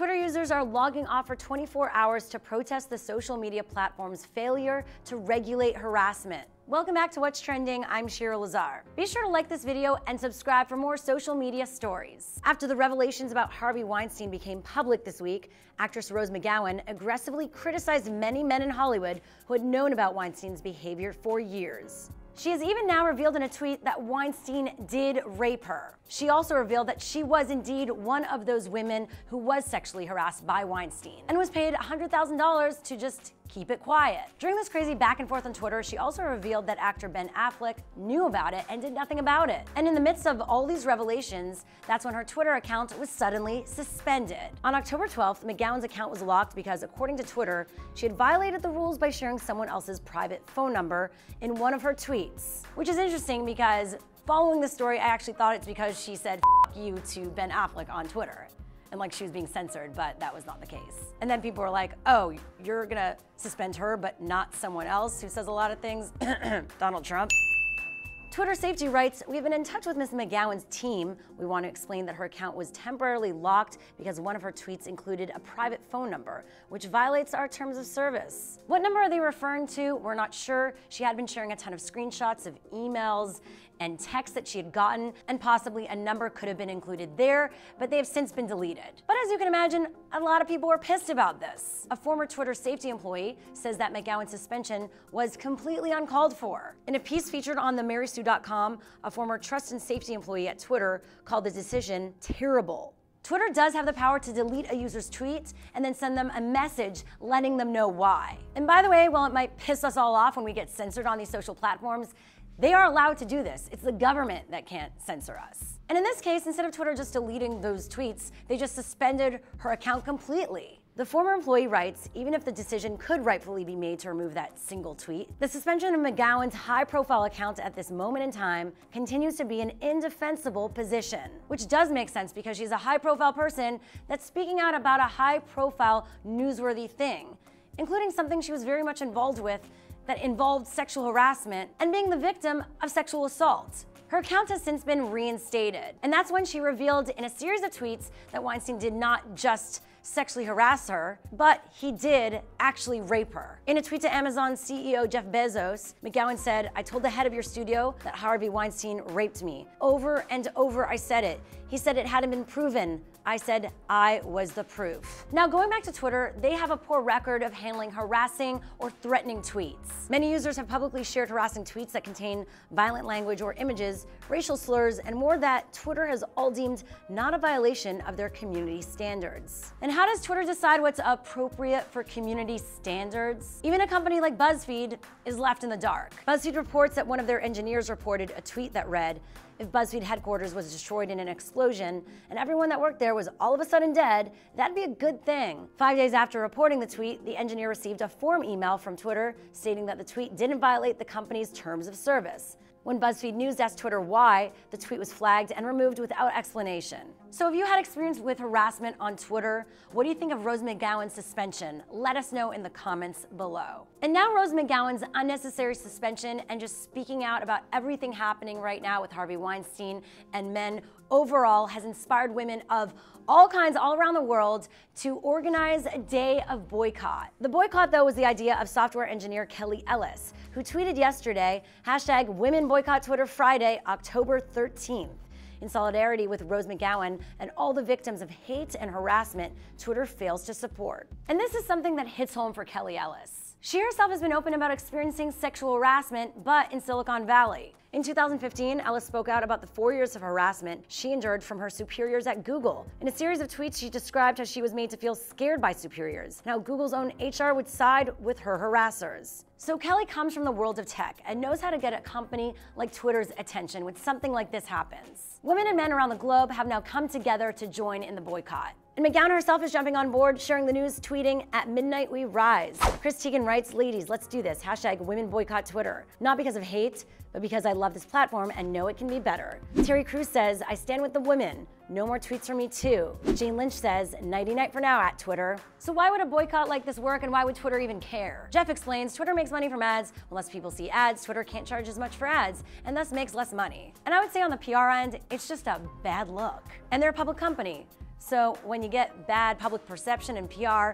Twitter users are logging off for 24 hours to protest the social media platform's failure to regulate harassment. Welcome back to What's Trending. I'm Shira Lazar. Be sure to like this video and subscribe for more social media stories. After the revelations about Harvey Weinstein became public this week, actress Rose McGowan aggressively criticized many men in Hollywood who had known about Weinstein's behavior for years. She has even now revealed in a tweet that Weinstein did rape her. She also revealed that she was indeed one of those women who was sexually harassed by Weinstein and was paid $100,000 to just keep it quiet. During this crazy back and forth on Twitter, she also revealed that actor Ben Affleck knew about it and did nothing about it. And in the midst of all these revelations, that's when her Twitter account was suddenly suspended. On October 12th, McGowan's account was locked because, according to Twitter, she had violated the rules by sharing someone else's private phone number in one of her tweets. Which is interesting because following the story, I actually thought it's because she said "F you" to Ben Affleck on Twitter. And like she was being censored, but that was not the case. And then people were like, oh, you're gonna suspend her, but not someone else who says a lot of things, Donald Trump. Twitter Safety writes, "We've been in touch with Ms. McGowan's team. We want to explain that her account was temporarily locked because one of her tweets included a private phone number, which violates our terms of service." What number are they referring to? We're not sure. She had been sharing a ton of screenshots of emails and texts that she had gotten, and possibly a number could have been included there, but they have since been deleted. But as you can imagine, a lot of people were pissed about this. A former Twitter Safety employee says that McGowan's suspension was completely uncalled for. In a piece featured on themarysue.com, a former Trust and Safety employee at Twitter called the decision terrible. Twitter does have the power to delete a user's tweet and then send them a message letting them know why. And by the way, while it might piss us all off when we get censored on these social platforms, they are allowed to do this. It's the government that can't censor us. And in this case, instead of Twitter just deleting those tweets, they just suspended her account completely. The former employee writes, even if the decision could rightfully be made to remove that single tweet, the suspension of McGowan's high-profile account at this moment in time continues to be an indefensible position. Which does make sense because she's a high-profile person that's speaking out about a high-profile, newsworthy thing, including something she was very much involved with that involved sexual harassment and being the victim of sexual assault. Her account has since been reinstated, and that's when she revealed in a series of tweets that Weinstein did not just sexually harass her, but he did actually rape her. In a tweet to Amazon CEO Jeff Bezos, McGowan said, "I told the head of your studio that Harvey Weinstein raped me. Over and over I said it. He said it hadn't been proven. I said I was the proof." Now, going back to Twitter, they have a poor record of handling harassing or threatening tweets. Many users have publicly shared harassing tweets that contain violent language or images, racial slurs, and more that Twitter has all deemed not a violation of their community standards. And how does Twitter decide what's appropriate for community standards? Even a company like BuzzFeed is left in the dark. BuzzFeed reports that one of their engineers reported a tweet that read, "If BuzzFeed headquarters was destroyed in an explosion and everyone that worked there was all of a sudden dead, that'd be a good thing." 5 days after reporting the tweet, the engineer received a form email from Twitter stating that the tweet didn't violate the company's terms of service. When BuzzFeed News asked Twitter why, the tweet was flagged and removed without explanation. So if you had experience with harassment on Twitter, what do you think of Rose McGowan's suspension? Let us know in the comments below. And now Rose McGowan's unnecessary suspension and just speaking out about everything happening right now with Harvey Weinstein and men overall has inspired women of all kinds all around the world to organize a day of boycott. The boycott, though, was the idea of software engineer Kelly Ellis, who tweeted yesterday, #WomenBoycottTwitter Friday, October 13th. In solidarity with Rose McGowan and all the victims of hate and harassment Twitter fails to support. And this is something that hits home for Kelly Ellis. She herself has been open about experiencing sexual harassment, but in Silicon Valley. In 2015, Ellis spoke out about the 4 years of harassment she endured from her superiors at Google. In a series of tweets, she described how she was made to feel scared by superiors, and how Google's own HR would side with her harassers. So Kelly comes from the world of tech and knows how to get a company like Twitter's attention when something like this happens. Women and men around the globe have now come together to join in the boycott. And McGowan herself is jumping on board, sharing the news, tweeting, "At midnight we rise." Chris Teigen writes, "Ladies, let's do this. #WomenBoycottTwitter. Not because of hate, but because I love this platform and know it can be better." Terry Crews says, "I stand with the women. No more tweets from me too." Jane Lynch says, "Nighty-night for now at Twitter." So why would a boycott like this work, and why would Twitter even care? Jeff explains, Twitter makes money from ads. When less people see ads, Twitter can't charge as much for ads, and thus makes less money. And I would say on the PR end, it's just a bad look. And they're a public company. So when you get bad public perception and PR,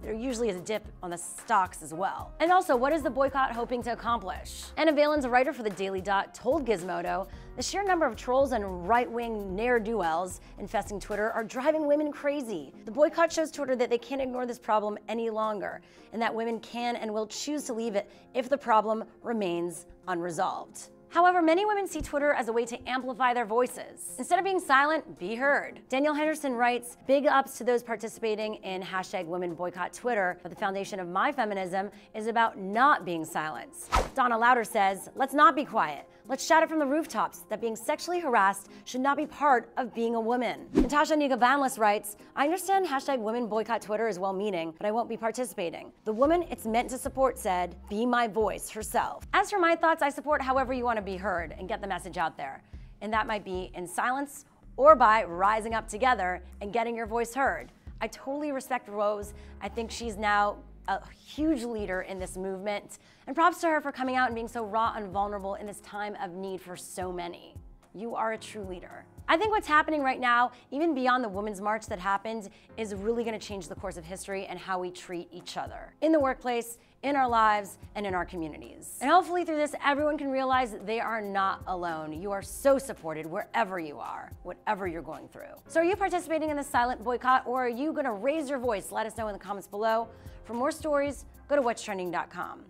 there usually is a dip on the stocks as well. And also, what is the boycott hoping to accomplish? Anna Valen's a writer for the Daily Dot told Gizmodo, the sheer number of trolls and right-wing ne'er-do-wells infesting Twitter are driving women crazy. The boycott shows Twitter that they can't ignore this problem any longer, and that women can and will choose to leave it if the problem remains unresolved. However, many women see Twitter as a way to amplify their voices. Instead of being silent, be heard. Danielle Henderson writes, big ups to those participating in hashtag Women Boycott Twitter, but the foundation of my feminism is about not being silenced. Donna Lauder says, let's not be quiet. Let's shout it from the rooftops that being sexually harassed should not be part of being a woman. Natasha Niga-Vanless writes, I understand hashtag Women Boycott Twitter is well-meaning, but I won't be participating. The woman it's meant to support said, be my voice herself. As for my thoughts, I support however you want to be heard and get the message out there. And that might be in silence or by rising up together and getting your voice heard. I totally respect Rose. I think she's now a huge leader in this movement, and props to her for coming out and being so raw and vulnerable in this time of need for so many. You are a true leader. I think what's happening right now, even beyond the Women's March that happened, is really going to change the course of history and how we treat each other in the workplace, in our lives, and in our communities. And hopefully through this, everyone can realize that they are not alone. You are so supported wherever you are, whatever you're going through. So are you participating in the silent boycott, or are you going to raise your voice? Let us know in the comments below. For more stories, go to whatstrending.com.